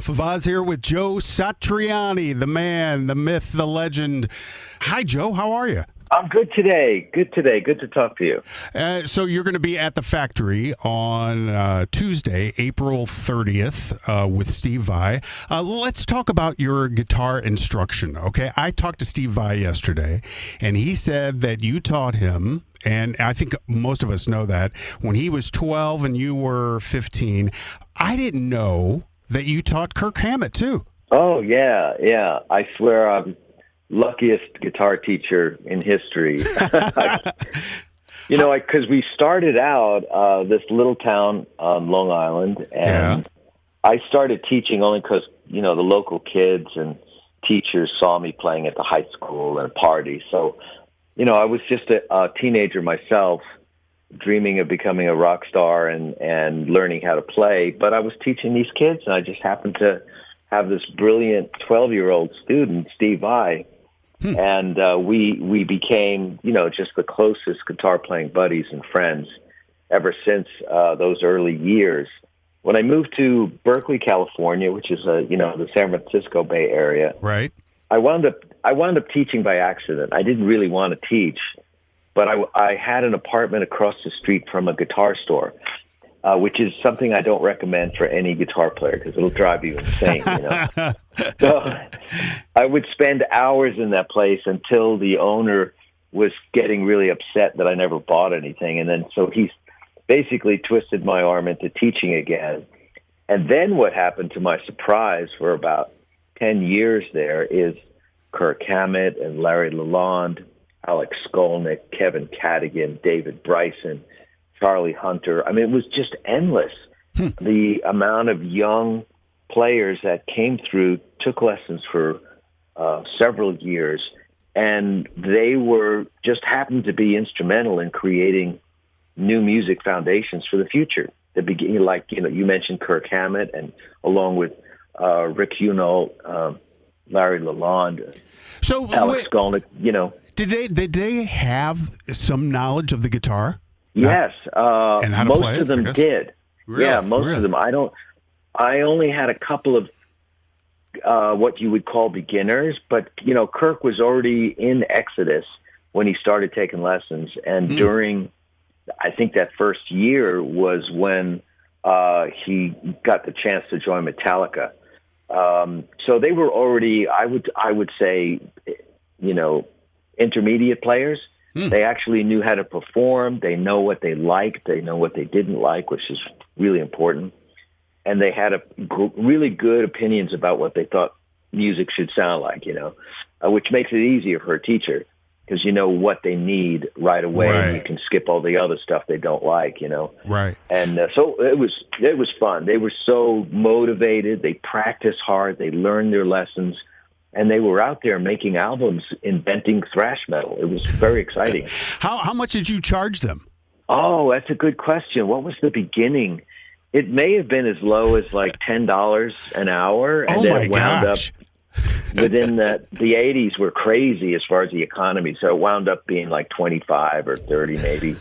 Favazz here with Joe Satriani, the man, the myth, the legend. Hi, Joe. How are you? I'm good today. Good to talk to you. So you're going to be at the factory on Tuesday, April 30th, with Steve Vai. Let's talk about your guitar instruction, okay? I talked to Steve Vai yesterday, and he said that you taught him, and I think most of us know that, when he was 12 and you were 15. I didn't know that you taught Kirk Hammett, too. Oh, yeah. I swear I'm luckiest guitar teacher in history. Because we started out this little town on Long Island, and I started teaching only because, the local kids and teachers saw me playing at the high school and parties. So, I was just a teenager myself, dreaming of becoming a rock star and learning how to play. But I was teaching these kids, and I just happened to have this brilliant 12-year-old student, Steve Vai, and we became, just the closest guitar-playing buddies and friends ever since those early years. When I moved to Berkeley, California, which is the San Francisco Bay Area, right? I wound up teaching by accident. I didn't really want to teach, but I had an apartment across the street from a guitar store, which is something I don't recommend for any guitar player because it'll drive you insane. So I would spend hours in that place until the owner was getting really upset that I never bought anything, and then so he basically twisted my arm into teaching again. And then what happened, to my surprise, for about 10 years there, is Kirk Hammett and Larry Lalonde, Alex Skolnick, Kevin Cadigan, David Bryson, Charlie Hunter. I mean, it was just endless. The amount of young players that came through, took lessons for several years, and they were just happened to be instrumental in creating new music foundations for the future. The beginning, like you mentioned Kirk Hammett, and along with Rick Hunold, Larry Lalonde, Alex Skolnick. Did they have some knowledge of the guitar? Yes, and how to most play of them did. Really? Yeah, most of them. I only had a couple of what you would call beginners, but Kirk was already in Exodus when he started taking lessons, and during, I think that first year was when he got the chance to join Metallica. So they were already, I would say, intermediate players. They actually knew how to perform. They know what they liked. They know what they didn't like, which is really important. And they had really good opinions about what they thought music should sound like, which makes it easier for a teacher because you know what they need right away. Right. And you can skip all the other stuff they don't like, Right. And so it was fun. They were so motivated. They practiced hard. They learned their lessons. And they were out there making albums, inventing thrash metal. It was very exciting. How much did you charge them? Oh, that's a good question. What was the beginning? It may have been as low as like $10 an hour, and then it wound up within the 80s were crazy as far as the economy. So it wound up being like 25 or 30 maybe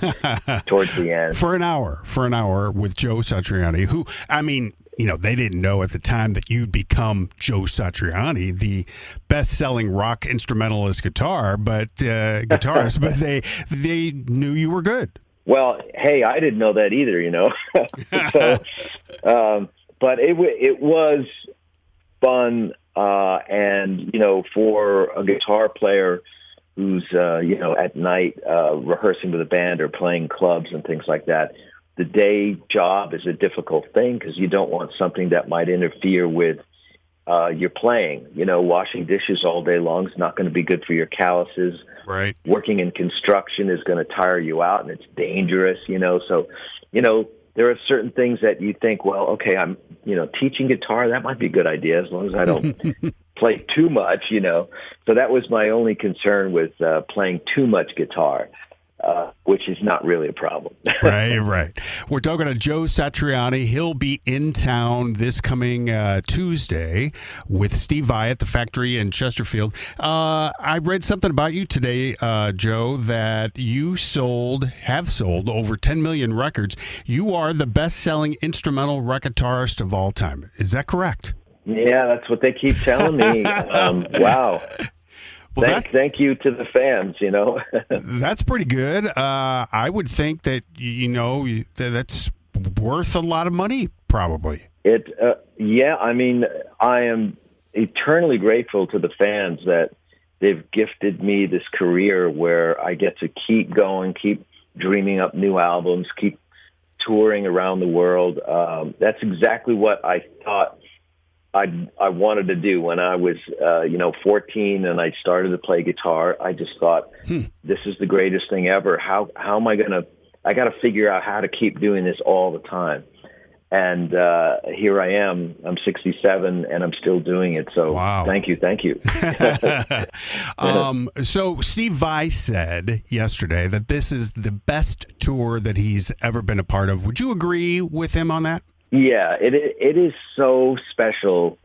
towards the end. For an hour with Joe Satriani, who, I mean, they didn't know at the time that you'd become Joe Satriani, the best-selling rock instrumentalist guitarist, but they knew you were good. Well, hey, I didn't know that either, So, but it was fun, and for a guitar player who's at night rehearsing with a band or playing clubs and things like that, the day job is a difficult thing because you don't want something that might interfere with your playing. Washing dishes all day long is not going to be good for your calluses. Right. Working in construction is going to tire you out, and it's dangerous. So, there are certain things that you think, well, okay, I'm, teaching guitar, that might be a good idea as long as I don't play too much. So that was my only concern with playing too much guitar. Which is not really a problem. Right. We're talking to Joe Satriani. He'll be in town this coming Tuesday with Steve Vai at the factory in Chesterfield. I read something about you today, Joe, that you have sold over 10 million records. You are the best-selling instrumental guitarist of all time. Is that correct? Yeah, that's what they keep telling me. Wow. Well, Thank you to the fans, you know. that's pretty good. I would think that, that's worth a lot of money, probably. Yeah, I mean, I am eternally grateful to the fans that they've gifted me this career where I get to keep going, keep dreaming up new albums, keep touring around the world. That's exactly what I thought I wanted to do when I was, 14 and I started to play guitar. I just thought, this is the greatest thing ever. How am I I got to figure out how to keep doing this all the time. And here I am. I'm 67 and I'm still doing it. So wow. Thank you. So Steve Vai said yesterday that this is the best tour that he's ever been a part of. Would you agree with him on that? Yeah, it is so special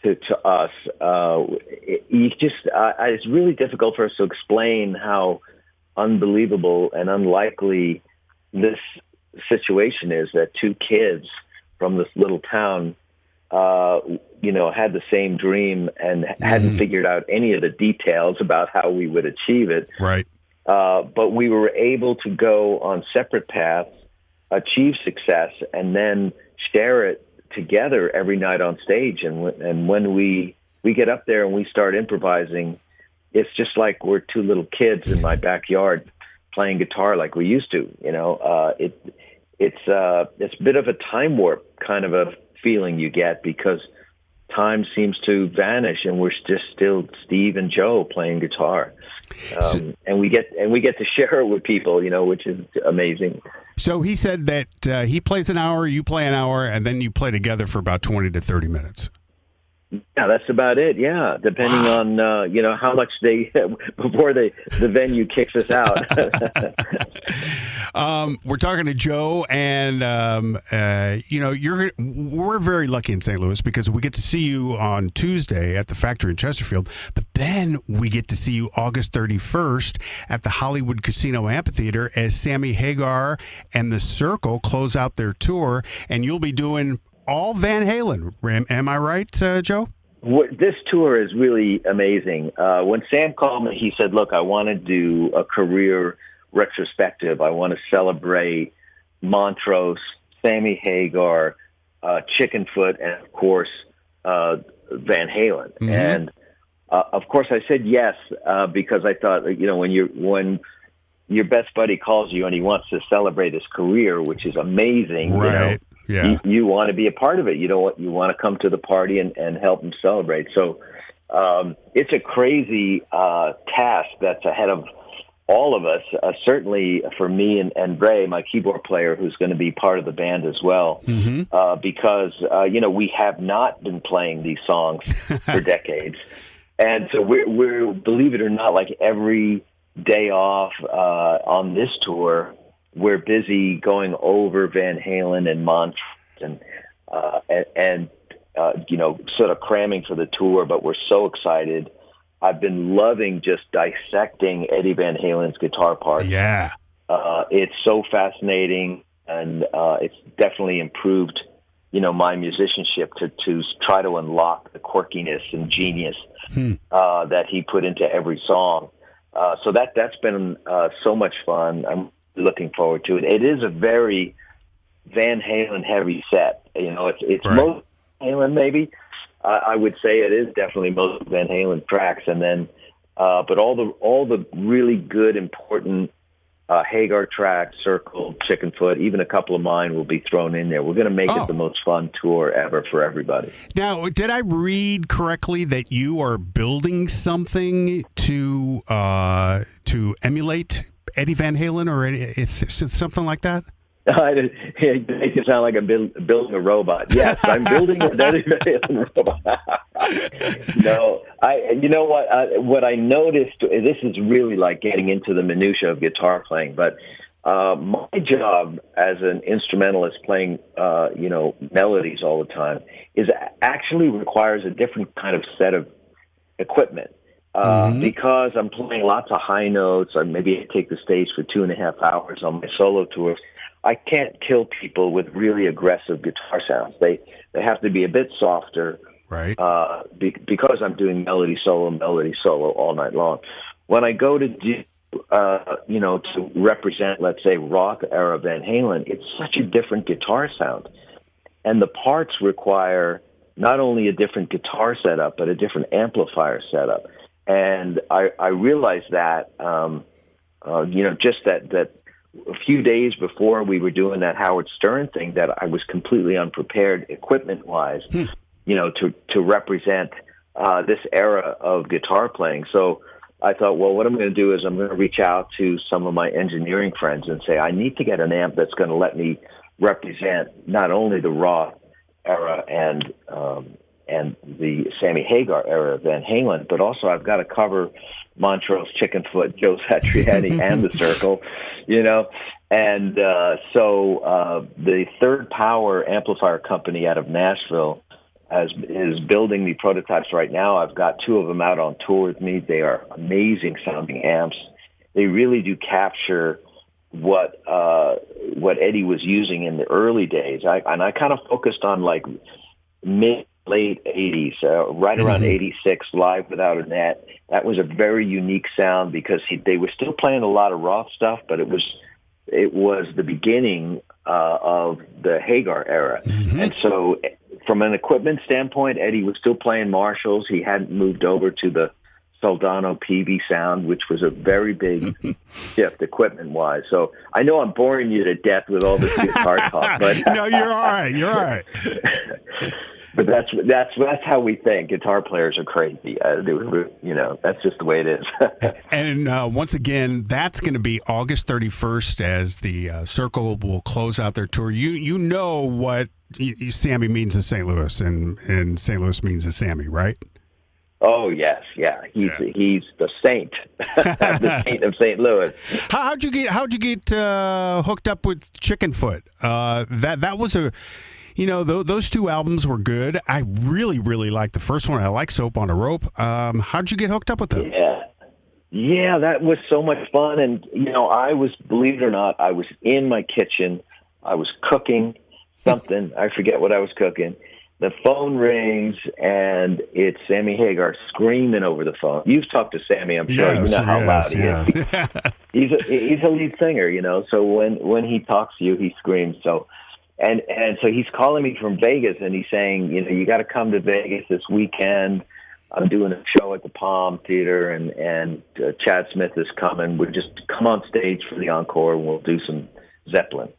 to us. It's really difficult for us to explain how unbelievable and unlikely this situation is that two kids from this little town, had the same dream and hadn't figured out any of the details about how we would achieve it. Right. But we were able to go on separate paths, achieve success, and then share it together every night on stage. And when we get up there and we start improvising, it's just like we're two little kids in my backyard playing guitar like we used to. It's a bit of a time warp kind of a feeling you get because time seems to vanish and we're just still Steve and Joe playing guitar. And we get to share it with people, which is amazing. So he said that he plays an hour, you play an hour, and then you play together for about 20 to 30 minutes. Yeah, that's about it. Yeah, depending on how much they before the venue kicks us out. We're talking to Joe, and we're very lucky in St. Louis because we get to see you on Tuesday at the Factory in Chesterfield, but then we get to see you August 31st at the Hollywood Casino Amphitheater as Sammy Hagar and the Circle close out their tour, and you'll be doing all Van Halen. Am I right, Joe? This tour is really amazing. When Sam called me, he said, look, I want to do a career retrospective. I want to celebrate Montrose, Sammy Hagar, Chickenfoot, and, of course, Van Halen. Mm-hmm. And, of course, I said yes because I thought, when your best buddy calls you and he wants to celebrate his career, which is amazing, right. Yeah. You want to be a part of it. You want to come to the party and help them celebrate. So it's a crazy task that's ahead of all of us, certainly for me and Ray, my keyboard player, who's going to be part of the band as well, because, we have not been playing these songs for decades. And so we're, believe it or not, like every day off on this tour, we're busy going over Van Halen and Montrose and sort of cramming for the tour, but we're so excited. I've been loving just dissecting Eddie Van Halen's guitar parts. Yeah. It's so fascinating, and it's definitely improved, my musicianship to try to unlock the quirkiness and genius that he put into every song. So that's been so much fun. I'm looking forward to it. It is a very Van Halen heavy set. It's right. Most Halen maybe. I would say it is definitely most Van Halen tracks, and then but all the really good important Hagar tracks, Circle, Chickenfoot, even a couple of mine will be thrown in there. We're going to make it the most fun tour ever for everybody. Now, did I read correctly that you are building something to emulate Eddie Van Halen, or it's something like that? It makes it sound like I'm building a robot. Yes, I'm building a Eddie Van Halen robot. No, what I noticed, this is really like getting into the minutia of guitar playing, but my job as an instrumentalist playing, melodies all the time actually requires a different kind of set of equipment. Because I'm playing lots of high notes, or maybe I take the stage for 2.5 hours on my solo tours, I can't kill people with really aggressive guitar sounds. They have to be a bit softer, Right. Because I'm doing melody solo all night long. When I go to do, to represent, let's say, rock era Van Halen, it's such a different guitar sound. And the parts require not only a different guitar setup, but a different amplifier setup. And I realized that, just that a few days before we were doing that Howard Stern thing, that I was completely unprepared equipment-wise, to represent this era of guitar playing. So I thought, well, what I'm going to do is I'm going to reach out to some of my engineering friends and say, I need to get an amp that's going to let me represent not only the raw era and the Sammy Hagar era of Van Halen, but also I've got to cover Montrose, Chickenfoot, Joe Satriani, and the Circle, And so the Third Power amplifier company out of Nashville is building the prototypes right now. I've got two of them out on tour with me. They are amazing sounding amps. They really do capture what Eddie was using in the early days. I kind of focused on like late 80s, right around 86, Live Without a Net. That was a very unique sound because they were still playing a lot of Roth stuff, but it was the beginning of the Hagar era. And so from an equipment standpoint, Eddie was still playing Marshalls. He hadn't moved over to the Soldano PV sound, which was a very big shift equipment-wise. So I know I'm boring you to death with all this guitar talk, but no, you're all right. You're all right. But that's how we think. Guitar players are crazy. That's just the way it is. And once again, that's going to be August 31st as the Circle will close out their tour. You know what Sammy means to St. Louis, and St. Louis means to Sammy, right? Oh yes, yeah. He's the saint, the saint of St. Louis. How'd you get hooked up with Chickenfoot? That was a. Those two albums were good. I really, really liked the first one. I like Soap on a Rope. How'd you get hooked up with them? Yeah, that was so much fun. And, I was, believe it or not, I was in my kitchen. I was cooking something. I forget what I was cooking. The phone rings, and it's Sammy Hagar screaming over the phone. You've talked to Sammy, I'm sure. You know how loud he is. He's a lead singer, so when he talks to you, he screams. So. And so he's calling me from Vegas, and he's saying, you got to come to Vegas this weekend. I'm doing a show at the Palm Theater, and Chad Smith is coming. We'll just come on stage for the encore, and we'll do some Zeppelin.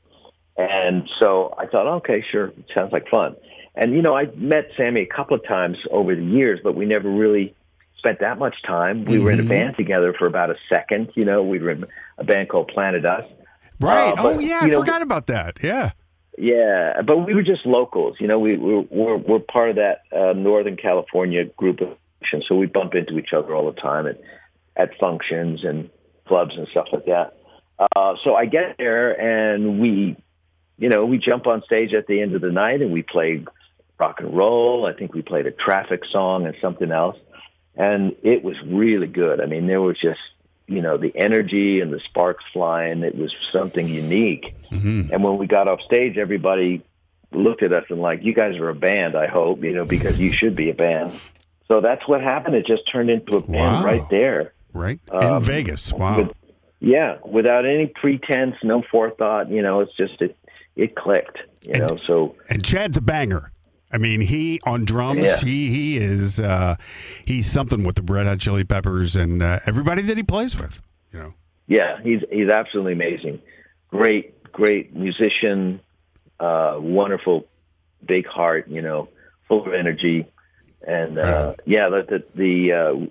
And so I thought, okay, sure, it sounds like fun. And, I met Sammy a couple of times over the years, but we never really spent that much time. We were in a band together for about a second. We were in a band called Planet Us. Right. I forgot about that. Yeah. Yeah, but we were just locals. We're part of that Northern California group of musicians, so we bump into each other all the time at functions and clubs and stuff like that. So I get there, and we jump on stage at the end of the night, and we play rock and roll. I think we played a Traffic song and something else, and it was really good. I mean, there was just the energy and the sparks flying. It was something unique. And when we got off stage, everybody looked at us and like, you guys are a band, I hope, because you should be a band. So that's what happened. It just turned into a band right there. Right. In Vegas. Wow. Without any pretense, no forethought, it's just, it clicked, so. And Chad's a banger. I mean, he on drums, he is he's something with the Red Hot Chili Peppers and everybody that he plays with. Yeah, he's absolutely amazing. Great musician, wonderful, big heart. Full of energy, and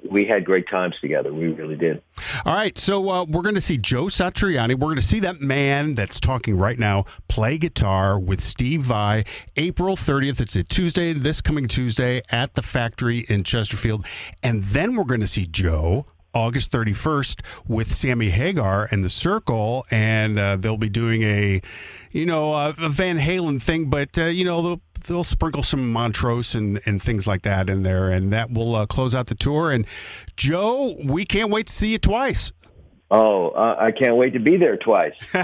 we had great times together. We really did. All right, so we're going to see Joe Satriani. We're going to see that man that's talking right now play guitar with Steve Vai, April 30th. It's a Tuesday, this coming Tuesday at the Factory in Chesterfield. And then we're going to see Joe August 31st with Sammy Hagar and the Circle, and they'll be doing a Van Halen thing, but they'll sprinkle some Montrose and things like that in there, and that will close out the tour. And Joe, we can't wait to see you twice. Oh, I can't wait to be there twice. All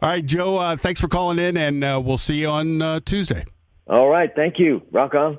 right, Joe, thanks for calling in, and we'll see you on Tuesday. All right. Thank you. Rock on.